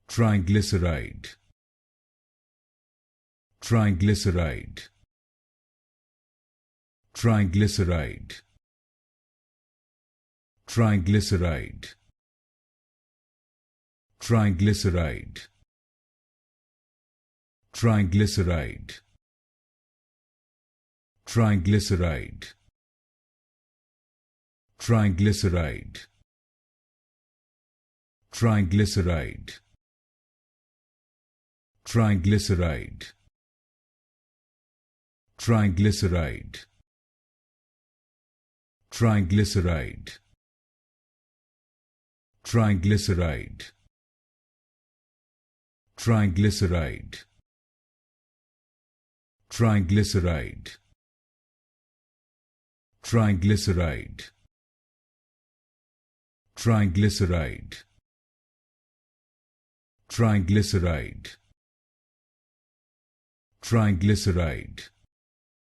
triglyceride, triglyceride, triglyceride, triglyceride, triglyceride, triglyceride, triglyceride, triglyceride, triglyceride, triglyceride, triglyceride, triglyceride, triglyceride, triglyceride, triglyceride, triglyceride, triglyceride, triglyceride, triglyceride,